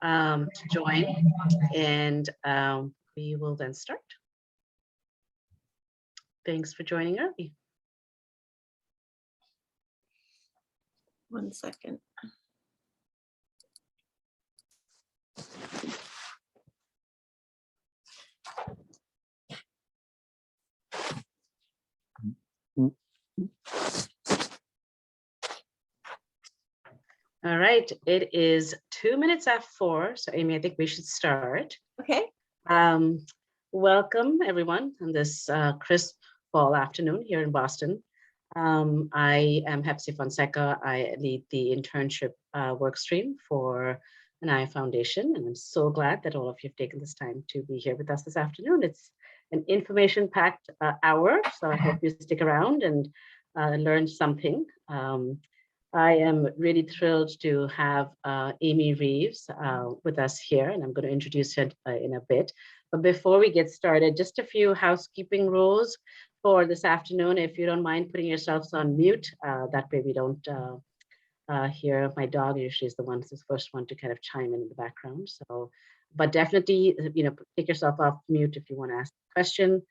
to join, and we will then start. Thanks for joining early. 1 second. All right, it is 2 minutes after 4. So Amy, I think we should start. Okay. Welcome everyone on this crisp fall afternoon here in Boston. I am Hepsi Fonseca. I lead the internship work stream for NI Foundation, and I'm so glad that all of you have taken this time to be here with us this afternoon. It's an information-packed hour, so I hope you stick around and learn something. I am really thrilled to have Amy Reeves with us here, and I'm going to introduce her in a bit. But before we get started, just a few housekeeping rules for this afternoon. If you don't mind putting yourselves on mute, that way we don't hear my dog. Usually is the one who's the first one to kind of chime in the background. So, but definitely, take yourself off mute if you want to ask a question.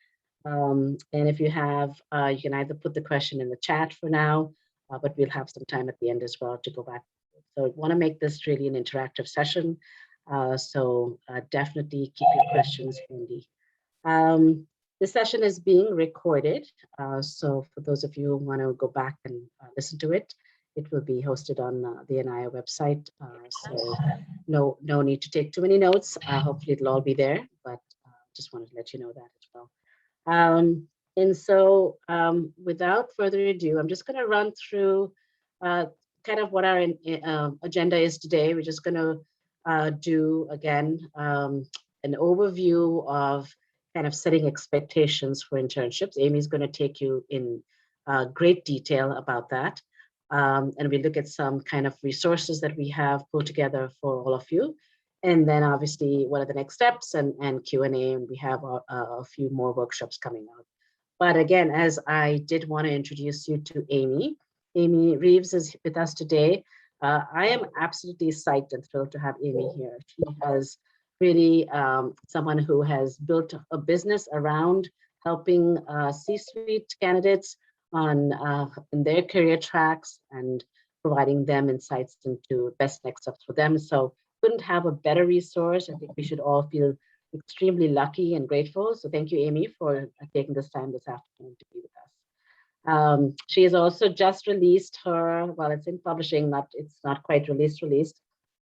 And if you have, you can either put the question in the chat for now, but we'll have some time at the end as well to go back. So I want to make this really an interactive session. So definitely keep your questions handy. The session is being recorded. So for those of you who want to go back and listen to it, it will be hosted on the NIA website. So no need to take too many notes. Hopefully it'll all be there, but just wanted to let you know that as well. And so without further ado, I'm just going to run through kind of what our agenda is today. We're just going to do, again, an overview of kind of setting expectations for internships. Amy's going to take you in great detail about that. And we look at some kind of resources that we have pulled together for all of you. And then obviously, what are the next steps and Q&A, and we have a few more workshops coming out. But again, as I did want to introduce you to Amy. Amy Reeves is with us today. I am absolutely psyched and thrilled to have Amy here. She has really someone who has built a business around helping C-suite candidates on in their career tracks and providing them insights into best next steps for them. So couldn't have a better resource. I think we should all feel extremely lucky and grateful. So thank you, Amy, for taking this time this afternoon to be with us. She has also just released her, well, it's in publishing, it's not quite released,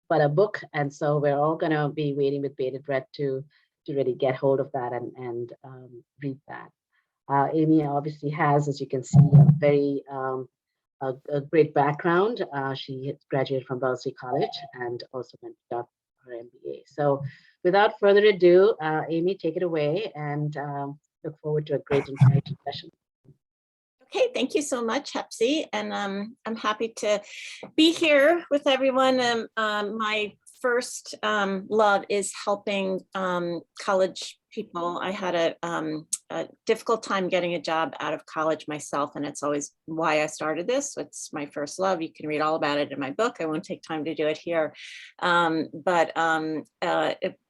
but a book. And so we're all going to be waiting with bated breath to really get hold of that and read that. Amy obviously has, as you can see, a very a great background. She graduated from Wellesley College and also went to her MBA. So without further ado, Amy, take it away, and look forward to a great information session. Okay, thank you so much, Hepsi, and I'm happy to be here with everyone. My first love is helping college people. I had a difficult time getting a job out of college myself, and it's always why I started this. It's my first love. You can read all about it in my book. I won't take time to do it here,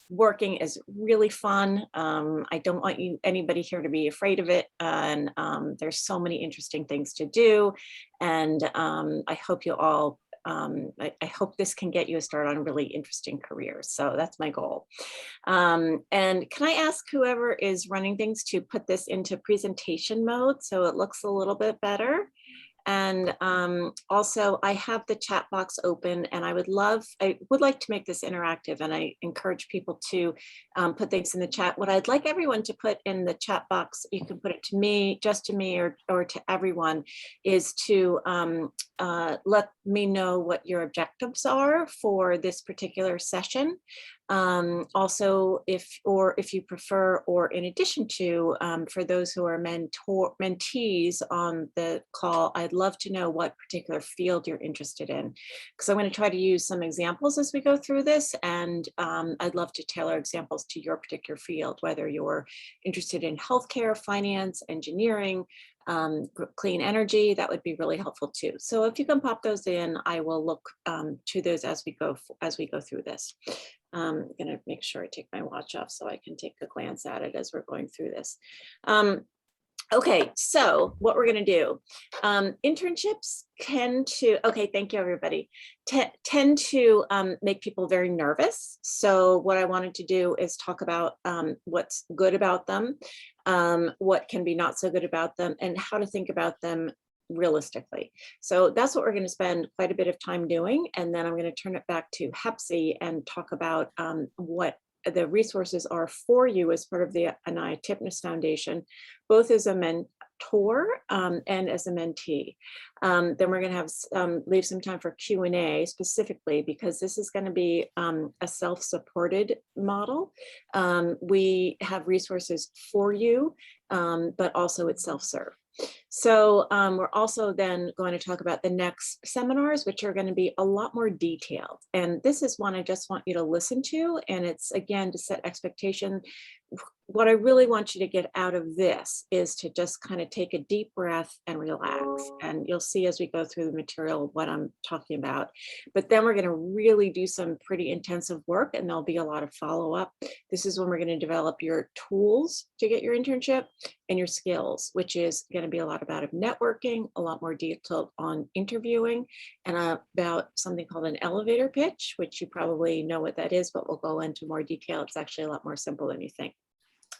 working is really fun. I don't want anybody here to be afraid of it. And there's so many interesting things to do. And I hope you all, I hope this can get you a start on really interesting careers. So that's my goal. And can I ask whoever is running things to put this into presentation mode so it looks a little bit better? And also I have the chat box open, and I would like to make this interactive, and I encourage people to put things in the chat. What I'd like everyone to put in the chat box, you can put it to me, just to me, or to everyone, is to let me know what your objectives are for this particular session. Also, if you prefer, or in addition to, for those who are mentees on the call, I'd love to know what particular field you're interested in, because I'm going to try to use some examples as we go through this, and I'd love to tailor examples to your particular field, whether you're interested in healthcare, finance, engineering, clean energy, that would be really helpful too. So if you can pop those in, I will look to those as we go through this. I'm gonna make sure I take my watch off so I can take a glance at it as we're going through this. Okay, so what we're going to do, internships tend to, okay, thank you everybody, tend to make people very nervous. So what I wanted to do is talk about what's good about them, what can be not so good about them, and how to think about them realistically. So that's what we're going to spend quite a bit of time doing. And then I'm going to turn it back to Hepsi and talk about what the resources are for you as part of the Anaya Tipnis Foundation, both as a mentor and as a mentee. Then we're going to have leave some time for Q&A specifically because this is going to be a self-supported model. We have resources for you, but also it's self-serve. So we're also then going to talk about the next seminars, which are going to be a lot more detailed. And this is one I just want you to listen to. And it's, again, to set expectation. What I really want you to get out of this is to just kind of take a deep breath and relax. And you'll see as we go through the material what I'm talking about. But then we're going to really do some pretty intensive work, and there'll be a lot of follow-up. This is when we're going to develop your tools to get your internship and your skills, which is going to be a lot about networking, a lot more detail on interviewing, and about something called an elevator pitch, which you probably know what that is, but we'll go into more detail. It's actually a lot more simple than you think.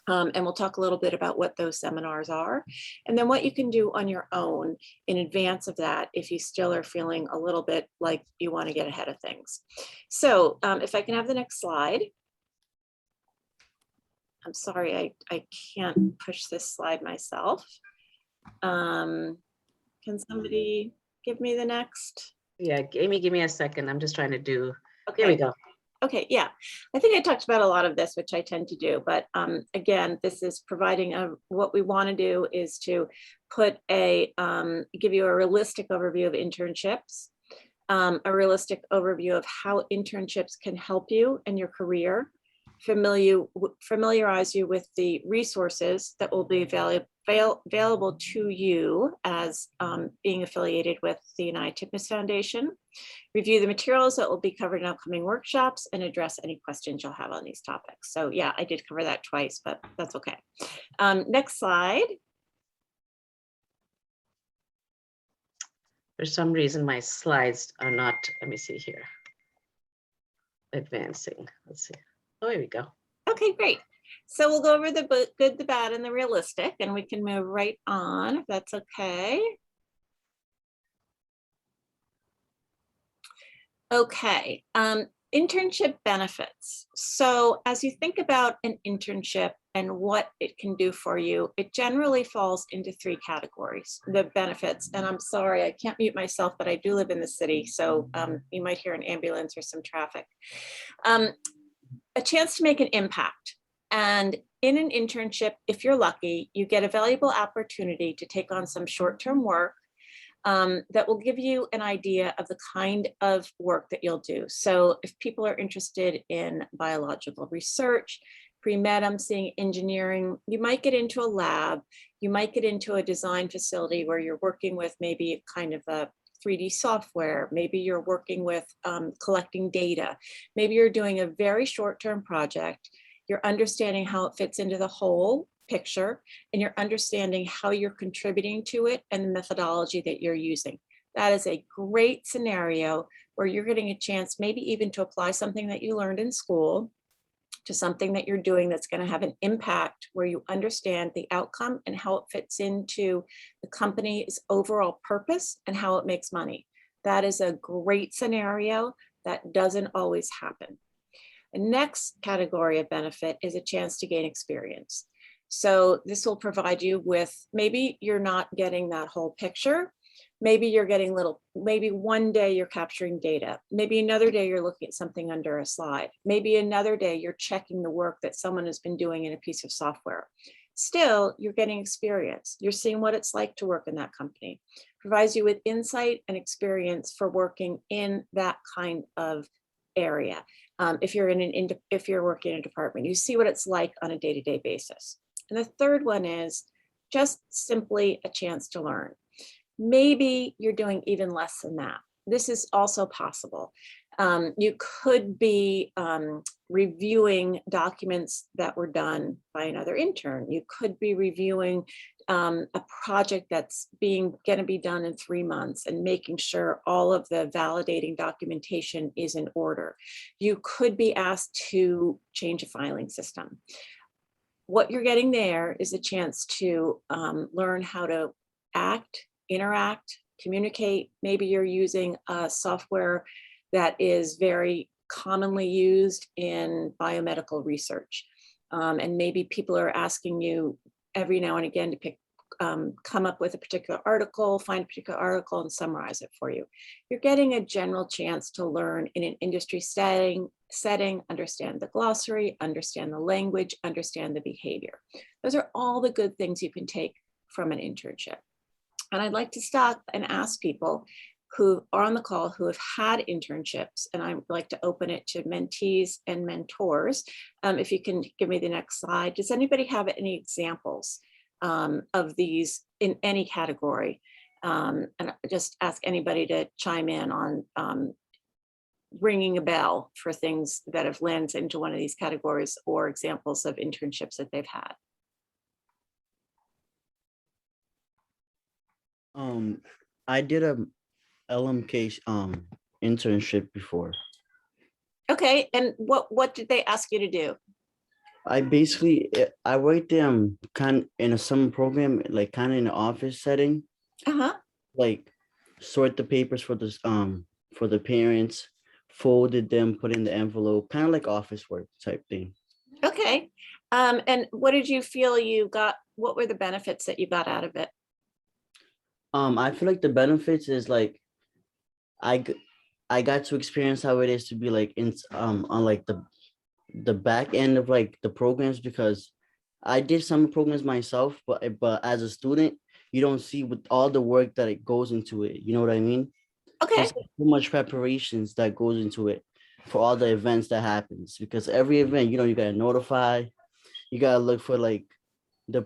And we'll talk a little bit about what those seminars are, and then what you can do on your own in advance of that if you still are feeling a little bit like you want to get ahead of things. So if I can have the next slide. I'm sorry, I can't push this slide myself. Can somebody give me the next? Yeah, Amy, give me a second. I'm just trying to do, Okay. There we go. Okay, yeah, I think I talked about a lot of this, which I tend to do, but again, this is providing what we want to do is to put give you a realistic overview of internships, a realistic overview of how internships can help you in your career, familiarize you with the resources that will be available to you as being affiliated with the Anaya Tipnis Foundation, review the materials that will be covered in upcoming workshops, and address any questions you'll have on these topics. So yeah, I did cover that twice, but that's okay. Next slide. For some reason, my slides are not, let me see here, advancing. Let's see. Oh, here we go. Okay, great. So we'll go over the good, the bad, and the realistic, and we can move right on if that's okay. Okay, internship benefits. So as you think about an internship and what it can do for you, it generally falls into three categories, the benefits. And I'm sorry, I can't mute myself, but I do live in the city. So you might hear an ambulance or some traffic. A chance to make an impact. And in an internship, if you're lucky, you get a valuable opportunity to take on some short-term work that will give you an idea of the kind of work that you'll do. So if people are interested in biological research, pre-med, I'm seeing engineering, you might get into a lab, you might get into a design facility where you're working with maybe kind of a 3D software, maybe you're working with collecting data, maybe you're doing a very short-term project, you're understanding how it fits into the whole picture, and you're understanding how you're contributing to it and the methodology that you're using. That is a great scenario where you're getting a chance maybe even to apply something that you learned in school to something that you're doing that's going to have an impact where you understand the outcome and how it fits into the company's overall purpose and how it makes money. That is a great scenario that doesn't always happen. The next category of benefit is a chance to gain experience. So this will provide you with, maybe you're not getting that whole picture. Maybe you're getting maybe one day you're capturing data. Maybe another day you're looking at something under a slide. Maybe another day you're checking the work that someone has been doing in a piece of software. Still, you're getting experience. You're seeing what it's like to work in that company. Provides you with insight and experience for working in that kind of area. If you're working in a department, you see what it's like on a day-to-day basis. And the third one is just simply a chance to learn. Maybe you're doing even less than that. This is also possible. You could be reviewing documents that were done by another intern. You could be reviewing a project that's going to be done in 3 months and making sure all of the validating documentation is in order. You could be asked to change a filing system. What you're getting there is a chance to learn how to act, interact, communicate. Maybe you're using a software that is very commonly used in biomedical research. And maybe people are asking you every now and again to come up with a particular article, find a particular article and summarize it for you. You're getting a general chance to learn in an industry setting, understand the glossary, understand the language, understand the behavior. Those are all the good things you can take from an internship. And I'd like to stop and ask people who are on the call who have had internships, and I'd like to open it to mentees and mentors. If you can give me the next slide. Does anybody have any examples of these in any category? And just ask anybody to chime in on ringing a bell for things that have landed into one of these categories or examples of internships that they've had. I did a LMK internship before. Okay, and what did they ask you to do? I worked kind of in a summer program, like kind of in an office setting. Like sort the papers for the parents, folded them, put in the envelope, kind of like office work type thing. Okay, and what did you feel you got? What were the benefits that you got out of it? I feel like the benefits is like I got to experience how it is to be like on like the back end of like the programs, because I did some programs myself, but as a student, you don't see with all the work that it goes into it. You know what I mean? Okay. There's so much preparations that goes into it for all the events that happens, because every event, you gotta notify, you gotta look for like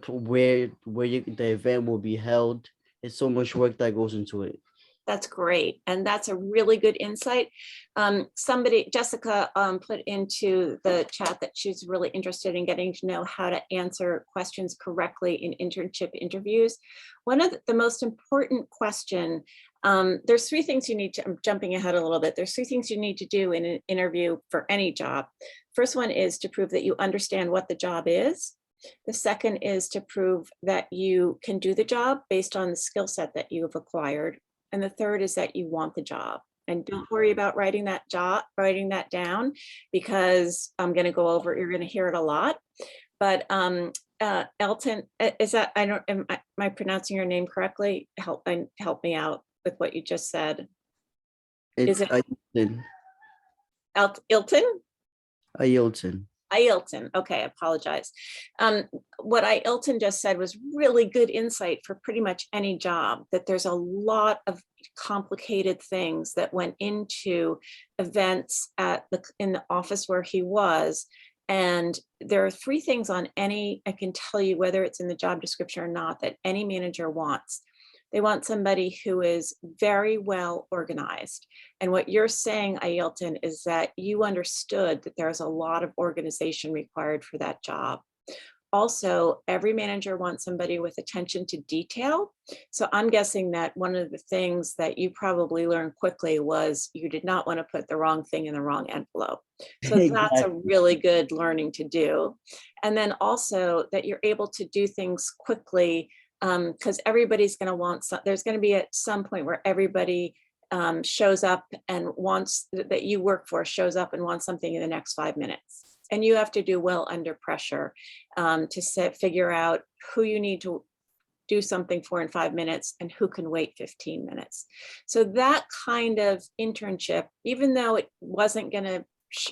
where the event will be held. It's so much work that goes into it. That's great. And that's a really good insight. Jessica put into the chat that she's really interested in getting to know how to answer questions correctly in internship interviews. One of the most important question, there's 3 things you need to, I'm jumping ahead a little bit. There's 3 things you need to do in an interview for any job. First one is to prove that you understand what the job is. The second is to prove that you can do the job based on the skill set that you have acquired. And the third is that you want the job. And don't worry about writing that down, because I'm going to go over, you're going to hear it a lot. But Elton, is that, am I pronouncing your name correctly? Help me out with what you just said. Is it Ilton? Ailton. Ailton. Okay, I apologize. What Ailton just said was really good insight for pretty much any job, that there's a lot of complicated things that went into events in the office where he was. And there are 3 things I can tell you, whether it's in the job description or not, that any manager wants. They want somebody who is very well organized. And what you're saying, Ailton, is that you understood that there's a lot of organization required for that job. Also, every manager wants somebody with attention to detail. So I'm guessing that one of the things that you probably learned quickly was you did not want to put the wrong thing in the wrong envelope. So that's a really good learning to do. And then also that you're able to do things quickly, because everybody's going to want there's going to be at some point where everybody shows up and wants that you work for shows up and wants something in the next 5 minutes. And you have to do well under pressure to figure out who you need to do something for in 5 minutes and who can wait 15 minutes. So that kind of internship, even though it wasn't going to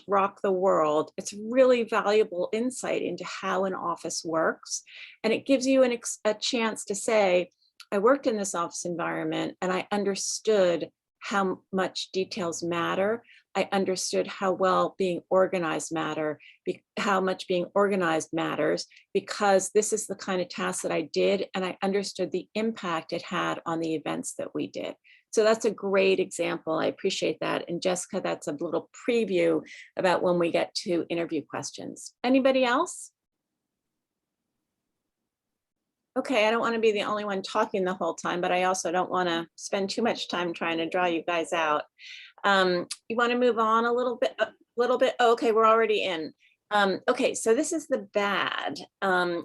rock the world, it's really valuable insight into how an office works. And it gives you a chance to say, I worked in this office environment and I understood how much details matter. I understood how well being organized how much being organized matters, because this is the kind of task that I did, and I understood the impact it had on the events that we did. So that's a great example. I appreciate that. And Jessica, that's a little preview about when we get to interview questions. Anybody else? Okay, I don't want to be the only one talking the whole time, but I also don't want to spend too much time trying to draw you guys out. You want to move on a little bit? Oh, okay, we're already in. Okay, so this is the bad.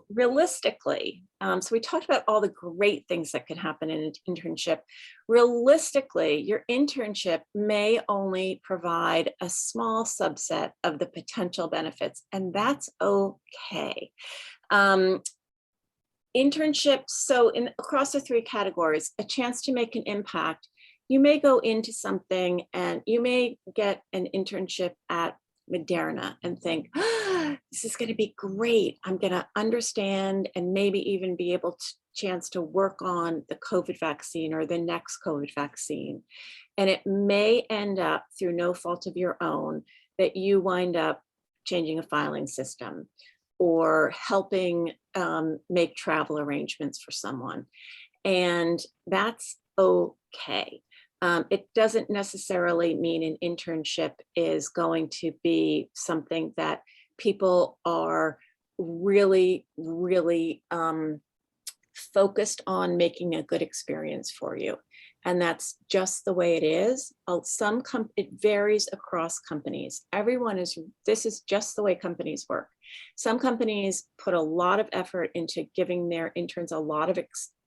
Realistically, so we talked about all the great things that can happen in an internship. Realistically, your internship may only provide a small subset of the potential benefits, and that's okay. Internships, so across the three categories, a chance to make an impact. You may go into something and you may get an internship at Moderna and think, this is going to be great. I'm going to understand and maybe even be able to chance to work on the COVID vaccine or the next COVID vaccine. And it may end up through no fault of your own that you wind up changing a filing system or helping make travel arrangements for someone. And that's okay. It doesn't necessarily mean an internship is going to be something that people are really, really focused on making a good experience for you. And that's just the way it is. It varies across companies. This is just the way companies work. Some companies put a lot of effort into giving their interns a lot of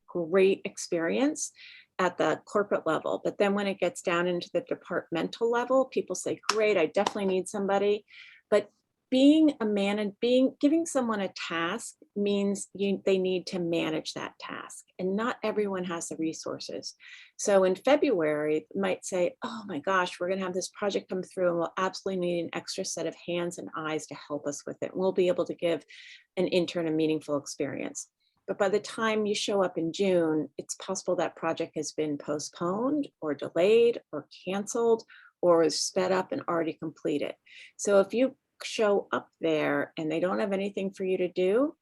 great experience at the corporate level. But then when it gets down into the departmental level, people say, great, I definitely need somebody. But giving someone a task means they need to manage that task, and not everyone has the resources. So in February, might say, oh my gosh, we're going to have this project come through and we'll absolutely need an extra set of hands and eyes to help us with it. We'll be able to give an intern a meaningful experience. But by the time you show up in June, it's possible that project has been postponed or delayed or canceled or is sped up and already completed. So if you show up there and they don't have anything for you to do,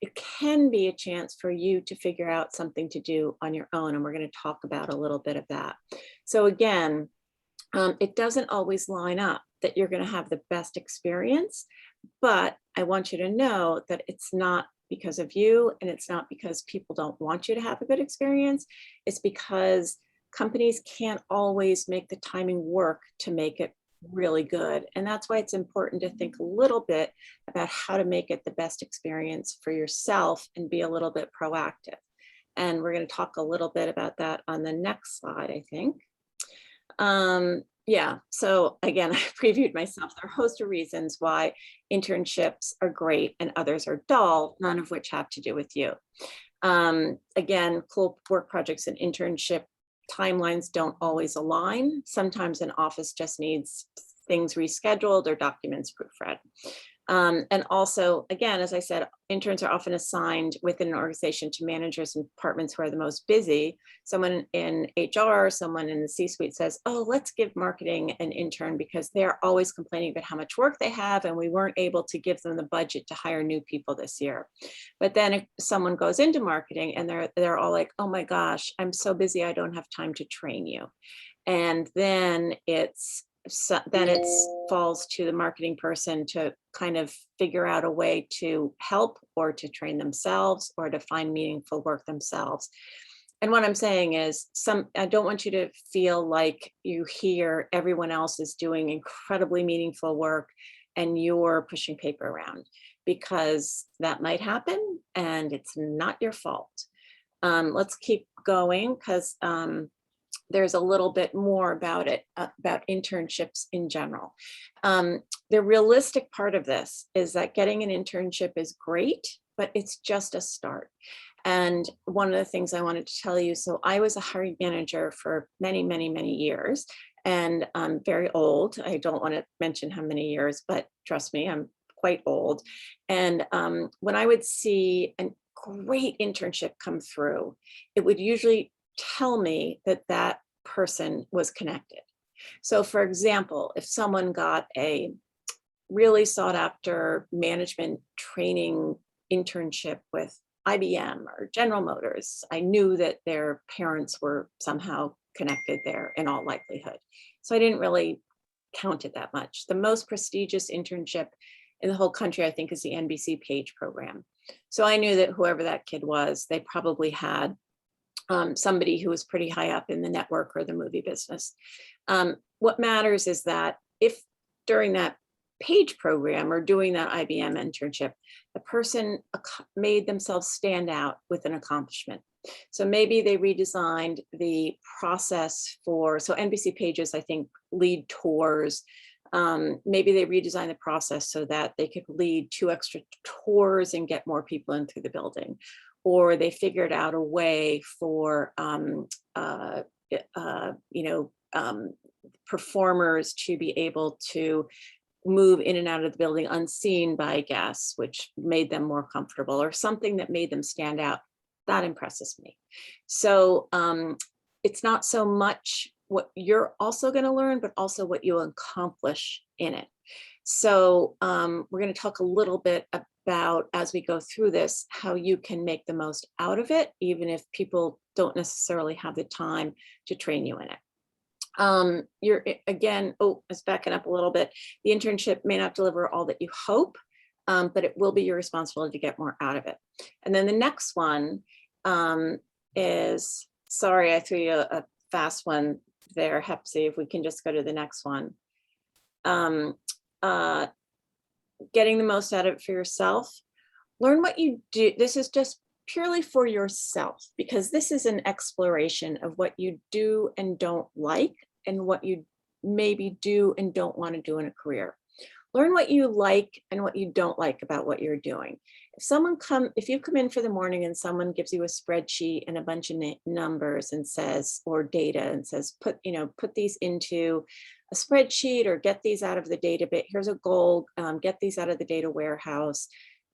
it can be a chance for you to figure out something to do on your own. And we're going to talk about a little bit of that. So again, it doesn't always line up that you're going to have the best experience, but I want you to know that it's not because of you, and it's not because people don't want you to have a good experience. It's because companies can't always make the timing work to make it really good. And that's why it's important to think a little bit about how to make it the best experience for yourself and be a little bit proactive. And we're going to talk a little bit about that on the next slide, I think. Yeah, so again, I previewed myself. There are a host of reasons why internships are great and others are dull, none of which have to do with you. Again, cool work projects and internship timelines don't always align. Sometimes an office just needs things rescheduled or documents proofread. And also, again, as I said, interns are often assigned within an organization to managers and departments who are the most busy. Someone in HR, someone in the C-suite says, oh, let's give marketing an intern because they're always complaining about how much work they have and we weren't able to give them the budget to hire new people this year. But then if someone goes into marketing and they're all like, oh my gosh, I'm so busy, I don't have time to train you. And then it falls to the marketing person to kind of figure out a way to help or to train themselves or to find meaningful work themselves. And what I'm saying is I don't want you to feel like you hear everyone else is doing incredibly meaningful work and you're pushing paper around, because that might happen and it's not your fault. Let's keep going because there's a little bit more about it, about internships in general. The realistic part of this is that getting an internship is great, but it's just a start. And one of the things I wanted to tell you, so I was a hiring manager for many, many, many years, and I'm very old. I don't want to mention how many years, but trust me, I'm quite old. And when I would see a great internship come through, it would usually tell me that that person was connected. So for example, if someone got a really sought after management training internship with IBM or General Motors, I knew that their parents were somehow connected there in all likelihood. So I didn't really count it that much. The most prestigious internship in the whole country, I think, is the NBC Page program. So I knew that whoever that kid was, they probably had somebody who was pretty high up in the network or the movie business. What matters is that if during that Page program or doing that IBM internship, the person made themselves stand out with an accomplishment. So maybe they redesigned the process for, so NBC Pages, I think, lead tours. Maybe they redesigned the process so that they could lead 2 extra tours and get more people in through the building. Or they figured out a way for performers to be able to move in and out of the building unseen by guests, which made them more comfortable, or something that made them stand out. That impresses me. So it's not so much what you're also going to learn, but also what you accomplish in it. So we're going to talk a little bit about, as we go through this, how you can make the most out of it, even if people don't necessarily have the time to train you in it. You're again, it's backing up a little bit. The internship may not deliver all that you hope, but it will be your responsibility to get more out of it. And then the next one is, sorry, I threw you a fast one there, Hepsi, if we can just go to the next one. Getting the most out of it for yourself. Learn what you do. This is just purely for yourself, because this is an exploration of what you do and don't like, and what you maybe do and don't want to do in a career. Learn what you like and what you don't like about what you're doing. If you come in for the morning and someone gives you a spreadsheet and a bunch of numbers and says, or data, and says, put these into a spreadsheet or get these out of the database. Here's a goal, get these out of the data warehouse.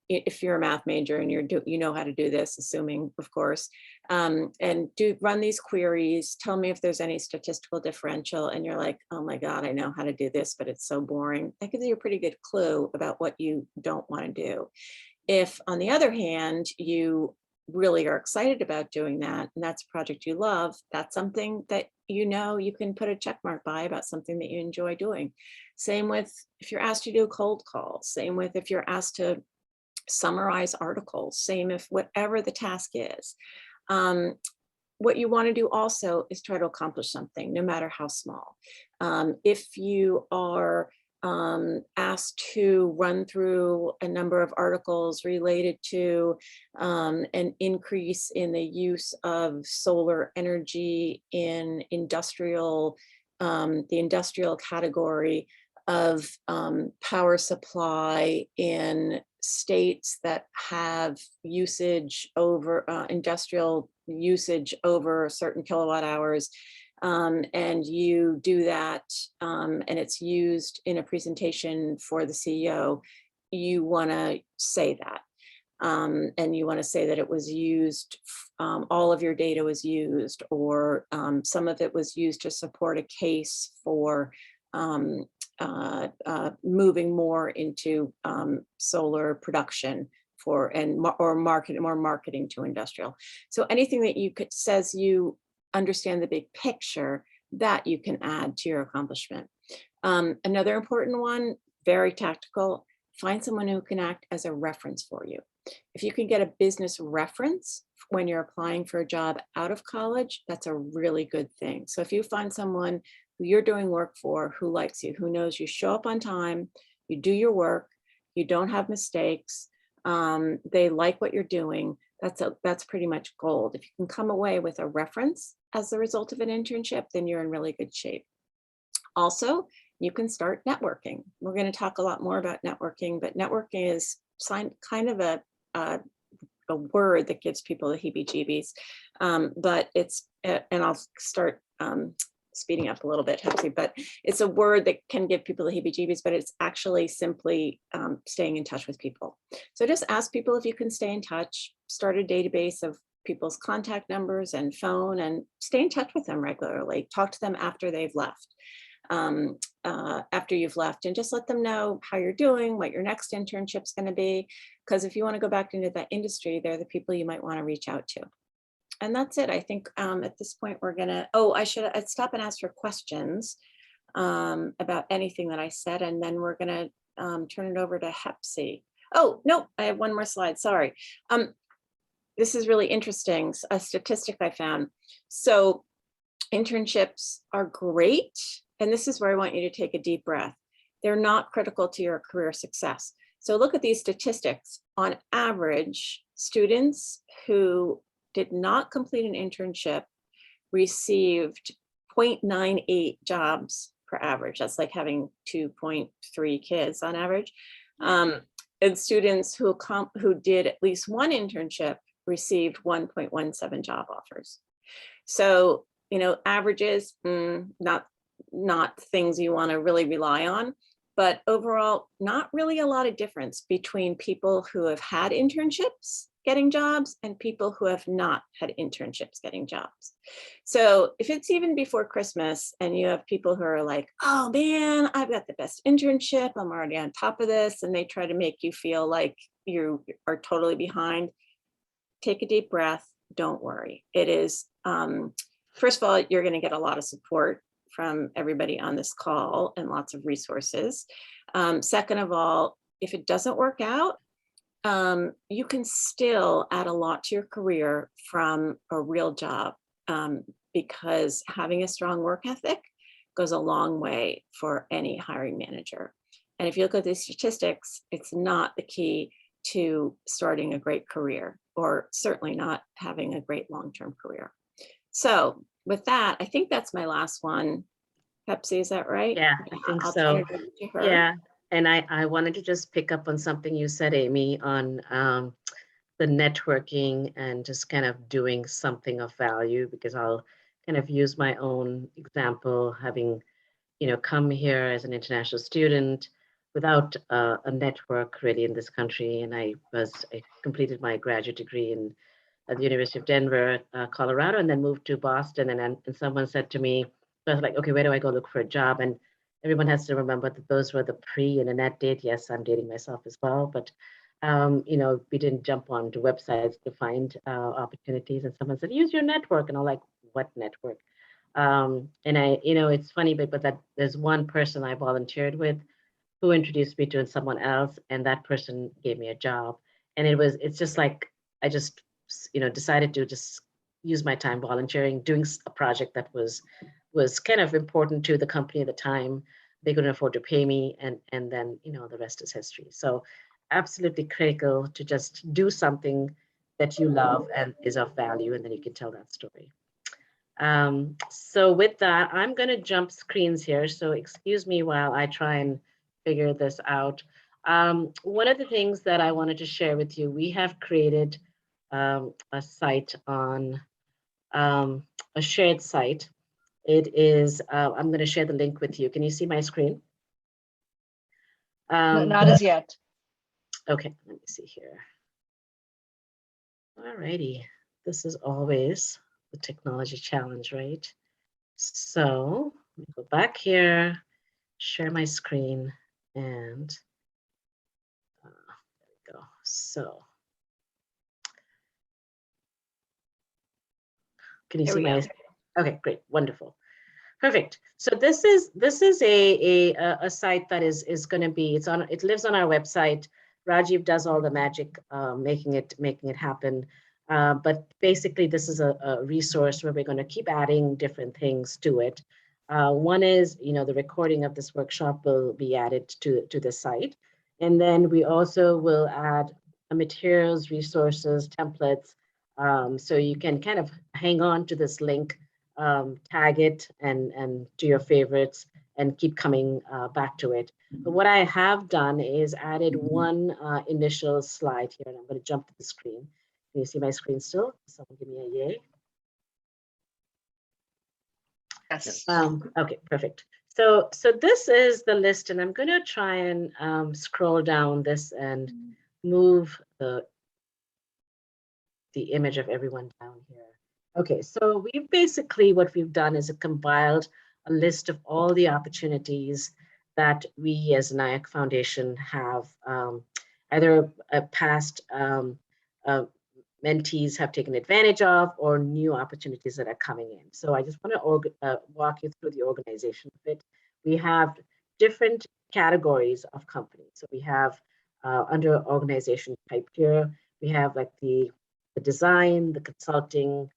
If you're a math major and you know how to do this, assuming, of course, and run these queries, tell me if there's any statistical differential, and you're like, oh my God, I know how to do this, but it's so boring. That gives you a pretty good clue about what you don't want to do. If, on the other hand, you really are excited about doing that, and that's a project you love, that's something that you can put a check mark by about something that you enjoy doing. Same with if you're asked to do a cold call, same with if you're asked to summarize articles, same if whatever the task is. What you want to do also is try to accomplish something, no matter how small. If you are asked to run through a number of articles related to an increase in the use of solar energy in the industrial category of power supply in states that have usage over industrial usage over certain kilowatt hours, and you do that, and it's used in a presentation for the CEO, you want to say that. And you want to say that it was used, all of your data was used, or some of it was used to support a case for moving more into solar production more marketing to industrial. So anything that says you understand the big picture, that you can add to your accomplishment. Another important one, very tactical, find someone who can act as a reference for you. If you can get a business reference when you're applying for a job out of college, that's a really good thing. So if you find someone who you're doing work for, who likes you, who knows you show up on time, you do your work, you don't have mistakes, they like what you're doing, that's pretty much gold. If you can come away with a reference as a result of an internship, then you're in really good shape. Also, you can start networking. We're going to talk a lot more about networking, but networking is kind of a word that gives people the heebie-jeebies, but it's, and I'll start speeding up a little bit, Hepsi, but it's a word that can give people the heebie-jeebies, but it's actually simply staying in touch with people. So just ask people if you can stay in touch, start a database of people's contact numbers and phone, and stay in touch with them regularly. Talk to them after they've left. after you've left, and just let them know how you're doing, what your next internship's going to be. Because if you want to go back into that industry, they're the people you might want to reach out to. And that's it. I think at this point we're gonna, I'd stop and ask for questions about anything that I said, and then we're gonna turn it over to Hepsi. Oh, no, I have one more slide, sorry. This is really interesting, a statistic I found. So internships are great, and this is where I want you to take a deep breath. They're not critical to your career success. So look at these statistics. On average, students who did not complete an internship received 0.98 jobs per average. That's like having 2.3 kids on average. And students who did at least one internship received 1.17 job offers. So, you know, averages, not things you want to really rely on, but overall, not really a lot of difference between people who have had internships getting jobs and people who have not had internships getting jobs. So if it's even before Christmas and you have people who are like, oh man, I've got the best internship, I'm already on top of this, and they try to make you feel like you are totally behind, take a deep breath, don't worry. It is, first of all, you're gonna get a lot of support from everybody on this call and lots of resources. Second of all, if it doesn't work out, you can still add a lot to your career from a real job, because having a strong work ethic goes a long way for any hiring manager. And if you look at the statistics, it's not the key to starting a great career, or certainly not having a great long-term career. So with that, I think that's my last one. Pepsi, is that right? Yeah, I think I'll so. turn it over to her. Yeah, and I wanted to just pick up on something you said, Amy, on the networking and just kind of doing something of value, because I'll kind of use my own example, having, you know, come here as an international student without a network really in this country. And I completed my graduate degree at the University of Denver, Colorado, and then moved to Boston. And someone said to me, so I was like, okay, where do I go look for a job? And everyone has to remember that those were the pre-internet days. Yes, I'm dating myself as well, but you know, we didn't jump onto websites to find opportunities. And someone said, use your network. And I'm like, what network? And I, you know, it's funny, but that there's one person I volunteered with who introduced me to someone else, and that person gave me a job. And it's just like, I just, you know, decided to just use my time volunteering, doing a project that was kind of important to the company at the time. They couldn't afford to pay me, and then, you know, the rest is history. So absolutely critical to just do something that you love and is of value, and then you can tell that story. So with that, I'm going to jump screens here. So excuse me while I try and figure this out. One of the things that I wanted to share with you, we have created a site on a shared site. It is, I'm going to share the link with you. Can you see my screen? Not as yet. Okay, let me see here. All righty, this is always the technology challenge, right? So let me go back here, share my screen, and there we go. So can you see my? Okay, great, wonderful, perfect. So this is a site that is going to be, it lives on our website. Rajiv does all the magic, making it happen. But basically, this is a resource where we're going to keep adding different things to it. One is, you know, the recording of this workshop will be added to the site. And then we also will add materials, resources, templates. So you can kind of hang on to this link, tag it and do your favorites and keep coming back to it. But what I have done is added one initial slide here, and I'm going to jump to the screen. Can you see my screen still? Someone give me a yay. Yes. Okay, perfect. So this is the list, and I'm going to try and scroll down this and move the image of everyone down here. Okay, so we've basically, what we've done is compiled a list of all the opportunities that we as NIAC Foundation have either past uh, mentees have taken advantage of or new opportunities that are coming in. So I just want to walk you through the organization of it. We have different categories of companies. So we have under organization type here, we have like the design, the consulting,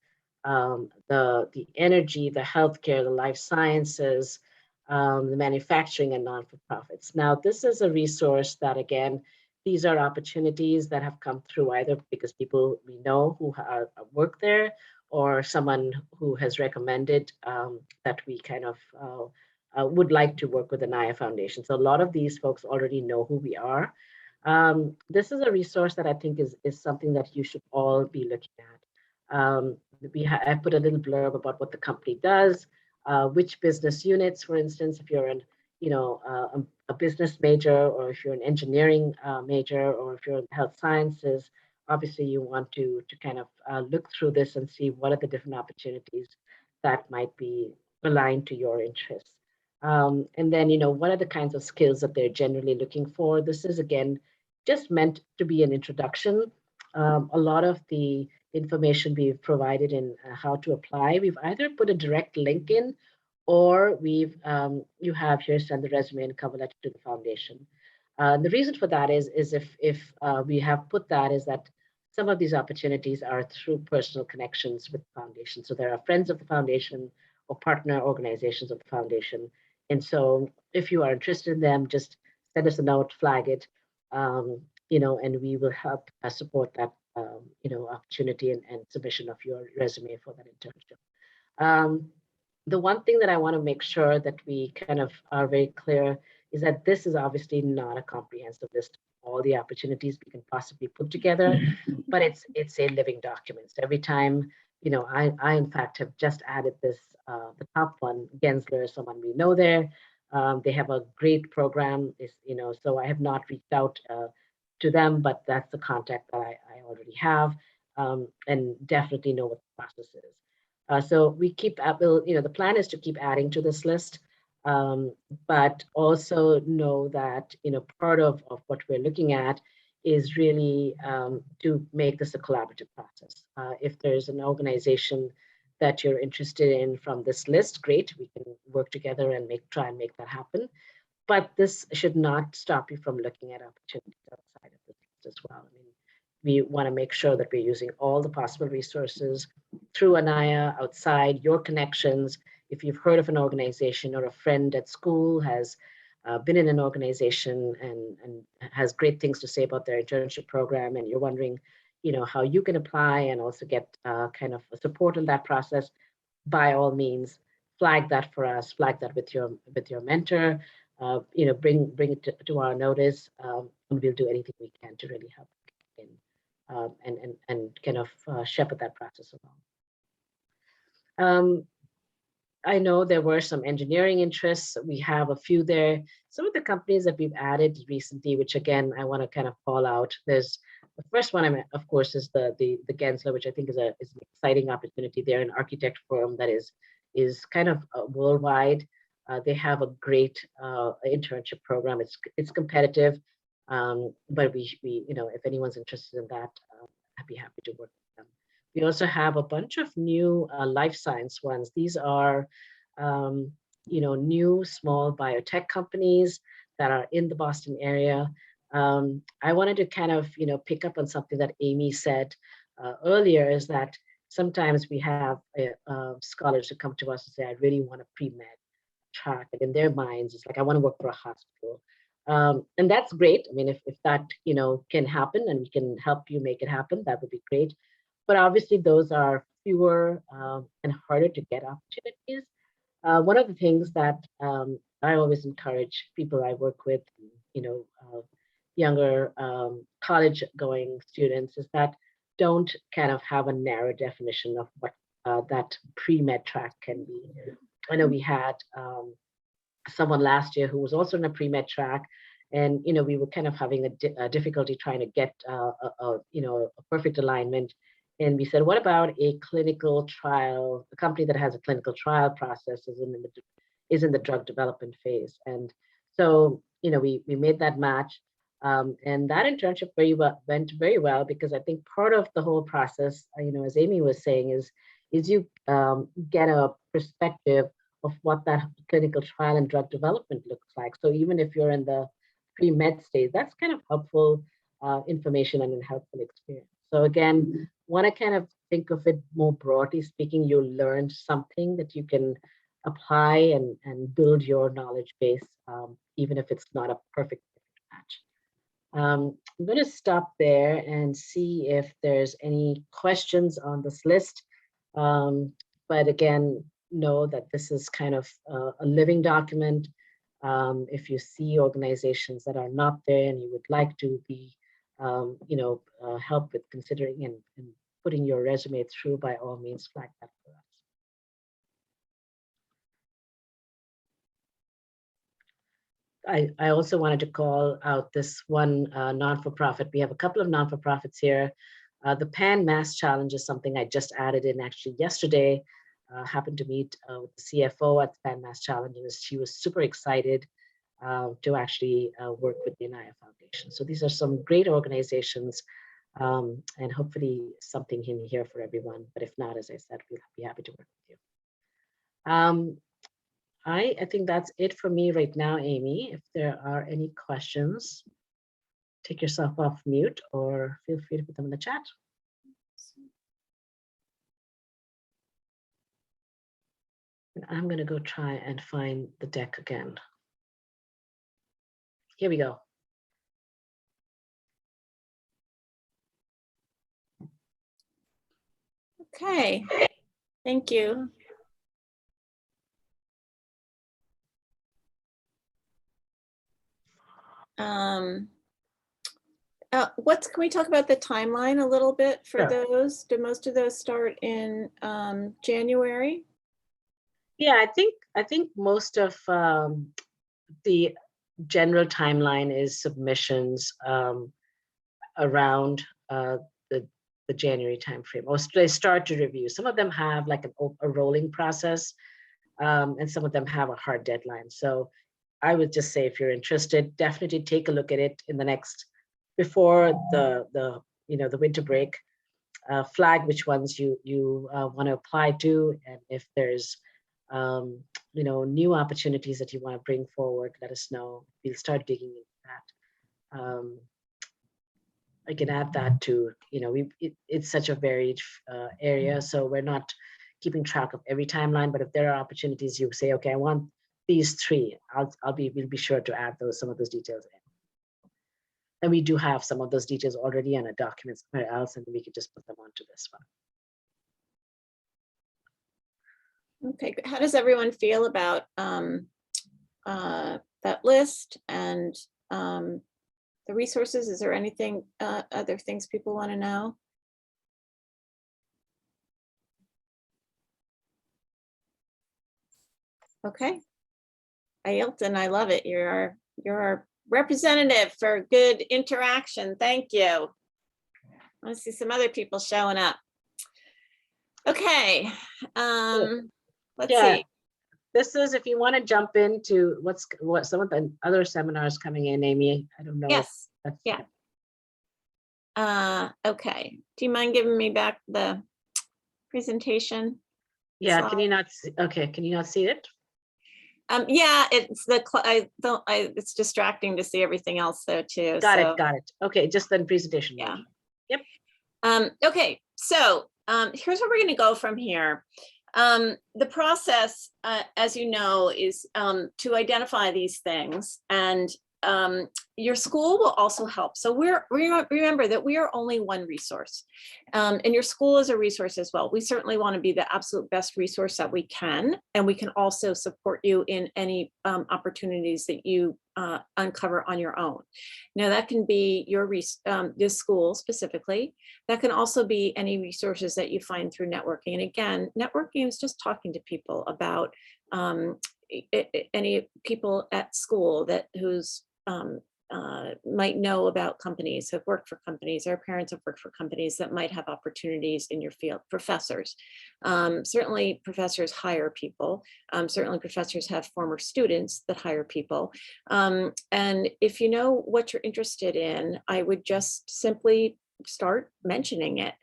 the energy, the healthcare, the life sciences, the manufacturing and non-for-profits. Now, this is a resource that, again, these are opportunities that have come through either because people we know who work there or someone who has recommended that we kind of would like to work with the NIA Foundation. So a lot of these folks already know who we are. This is a resource that I think is something that you should all be looking at. I put a little blurb about what the company does, which business units, for instance, if you're a business major, or if you're an engineering major, or if you're in health sciences, obviously you want to kind of look through this and see what are the different opportunities that might be aligned to your interests. And then, what are the kinds of skills that they're generally looking for? This is, again, just meant to be an introduction. A lot of the information we've provided in how to apply, we've either put a direct link in, or you have here send the resume and cover letter to the foundation. The reason for that is if we have put that is that some of these opportunities are through personal connections with the foundation. So there are friends of the foundation or partner organizations of the foundation. And so if you are interested in them, just send us a note, flag it, and we will help support that, opportunity and submission of your resume for that internship. The one thing that I want to make sure that we kind of are very clear is that this is obviously not a comprehensive list of all the opportunities we can possibly put together, but it's a living document. So every time, I in fact have just added this, the top one, Gensler is someone we know there. They have a great program, so I have not reached out to them, but that's the contact that I already have, and definitely know what the process is. So we keep, the plan is to keep adding to this list, but also know that, part of what we're looking at is really to make this a collaborative process. If there's an organization that you're interested in from this list, great, we can work together and try and make that happen. But this should not stop you from looking at opportunities outside of this list as well. I mean, we want to make sure that we're using all the possible resources through Anaya, outside, your connections. If you've heard of an organization or a friend at school has been in an organization and has great things to say about their internship program, and you're wondering, how you can apply and also get kind of support in that process, by all means, flag that for us, flag that with your mentor, bring it to our notice, and we'll do anything we can to really help in, and kind of shepherd that process along. I know there were some engineering interests. We have a few there. Some of the companies that we've added recently, which again, I want to kind of call out. There's the first one, of course, is the Gensler, which I think is an exciting opportunity. They're an architect firm that is kind of worldwide. They have a great internship program. It's competitive, but we if anyone's interested in that, I'd be happy to work with them. We also have a bunch of new life science ones. These are, new small biotech companies that are in the Boston area. I wanted to kind of, pick up on something that Amy said earlier, is that sometimes we have scholars who come to us and say, I really want a pre-med track. And in their minds, it's like, I want to work for a hospital. And that's great. I mean, if that, can happen and we can help you make it happen, that would be great. But obviously those are fewer and harder to get opportunities. One of the things that I always encourage people I work with, younger college-going students, is that don't kind of have a narrow definition of what that pre-med track can be. I know we had someone last year who was also in a pre-med track, and we were kind of having a difficulty trying to get a perfect alignment. And we said, what about a clinical trial, a company that has a clinical trial process, as in is in the drug development phase. And so, we made that match. And that internship went very well, because I think part of the whole process, as Amy was saying, is you get a perspective of what that clinical trial and drug development looks like. So even if you're in the pre-med stage, that's kind of helpful information and a helpful experience. So again, want to kind of think of it more broadly speaking, you learned something that you can apply and build your knowledge base, even if it's not a perfect match. I'm going to stop there and see if there's any questions on this list. But again, know that this is kind of a living document. If you see organizations that are not there and you would like to be, help with considering and putting your resume through, by all means, flag that for us. I also wanted to call out this one non-for-profit. We have a couple of non-for-profits here. The Pan Mass Challenge is something I just added in actually yesterday. Happened to meet with the CFO at the Pan Mass Challenge. She was super excited to actually work with the Anaya Foundation. So these are some great organizations, and hopefully something in here for everyone. But if not, as I said, we'll be happy to work with you. I think that's it for me right now, Amy. If there are any questions, take yourself off mute or feel free to put them in the chat. And I'm going to go try and find the deck again. Here we go. Okay, thank you. Can we talk about the timeline a little bit for Sure. those? Do most of those start in January? Yeah, I think most of the general timeline is submissions around the January timeframe, or they start to review. Some of them have like a rolling process, and some of them have a hard deadline. So I would just say, if you're interested, definitely take a look at it in the next, before the winter break. Flag which ones you want to apply to, and if there's new opportunities that you want to bring forward, let us know. We'll start digging into that. I can add that to, it's such a varied area, so we're not keeping track of every timeline, but if there are opportunities you say, okay, I want these three, we'll be sure to add some of those details in. And we do have some of those details already in a document somewhere else, and we could just put them onto this one. Okay, how does everyone feel about that list and the resources? Is there anything, other things people want to know? Okay, Ailton, I love it. You're our representative for good interaction. Thank you. I want to see some other people showing up. Okay, let's see. This is, if you want to jump into what some of the other seminars coming in, Amy. I don't know. Yes. Yeah. Okay. Do you mind giving me back the presentation? Yeah. slide? Can you not see? Okay. Can you not see it? Yeah, it's it's distracting to see everything else though too. Got it. Okay. Just then presentation. Yeah. Yep. Okay. So here's where we're going to go from here. The process, as you know, is to identify these things, and your school will also help. So remember that we are only one resource, and your school is a resource as well. We certainly want to be the absolute best resource that we can, and we can also support you in any opportunities that you uncover on your own. Now that can be this school specifically. That can also be any resources that you find through networking. And again, networking is just talking to people about any people at school whose might know about companies, have worked for companies, or parents have worked for companies that might have opportunities in your field. Professors, certainly professors hire people. Certainly professors have former students that hire people. And if you know what you're interested in, I would just simply start mentioning it.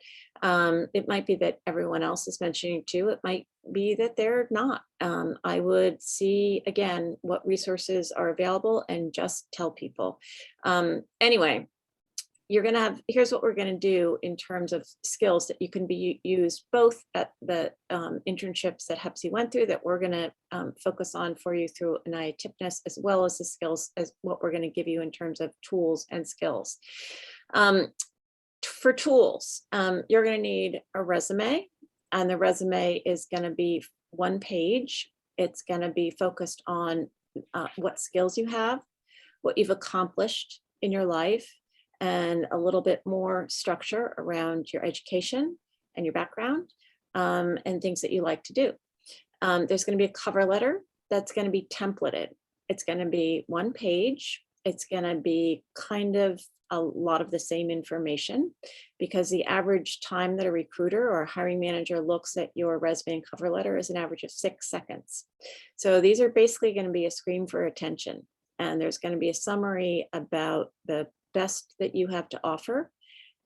It might be that everyone else is mentioning it too. It might be that they're not. I would see again what resources are available and just tell people. Anyway, you're going to have, here's what we're going to do in terms of skills that you can be used both at the internships that Hepsi went through that we're going to focus on for you through an IATIPNS, as well as the skills as what we're going to give you in terms of tools and skills. For tools, you're going to need a resume, and the resume is going to be 1 page. It's going to be focused on what skills you have, what you've accomplished in your life, and a little bit more structure around your education and your background, and things that you like to do. There's going to be a cover letter that's going to be templated. It's going to be 1 page. It's going to be kind of a lot of the same information, because the average time that a recruiter or a hiring manager looks at your resume and cover letter is an average of 6 seconds. So these are basically going to be a scream for attention. And there's going to be a summary about the best that you have to offer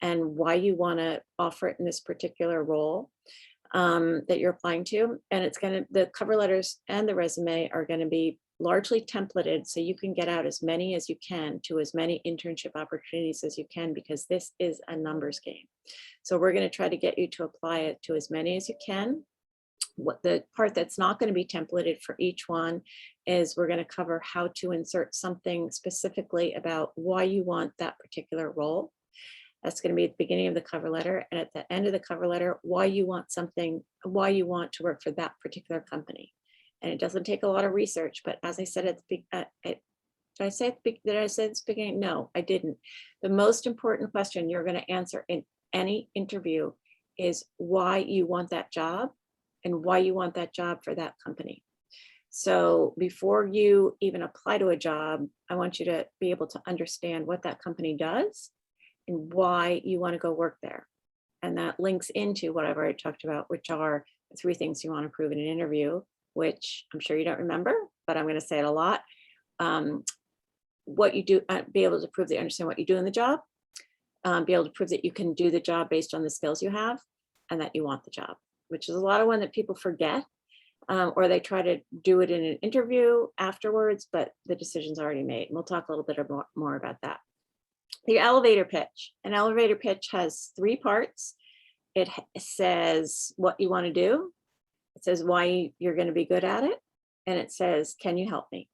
and why you want to offer it in this particular role that you're applying to. And it's going to, the cover letters and the resume are going to be largely templated, so you can get out as many as you can to as many internship opportunities as you can, because this is a numbers game. So we're going to try to get you to apply it to as many as you can. What the part that's not going to be templated for each one is we're going to cover how to insert something specifically about why you want that particular role. That's going to be at the beginning of the cover letter, and at the end of the cover letter, why you want something, why you want to work for that particular company. And it doesn't take a lot of research, but as I said at the did I say at the beginning? No, I didn't. The most important question you're going to answer in any interview is why you want that job and why you want that job for that company. So before you even apply to a job, I want you to be able to understand what that company does and why you want to go work there. And that links into what I've already talked about, which are the 3 things you want to prove in an interview, which I'm sure you don't remember, but I'm going to say it a lot. What you do, be able to prove that you understand what you do in the job, be able to prove that you can do the job based on the skills you have, and that you want the job, which is a lot of one that people forget, or they try to do it in an interview afterwards, but the decision's already made. And we'll talk a little bit more about that. The elevator pitch. An elevator pitch has 3 parts. It says what you want to do. It says why you're going to be good at it. And it says, can you help me?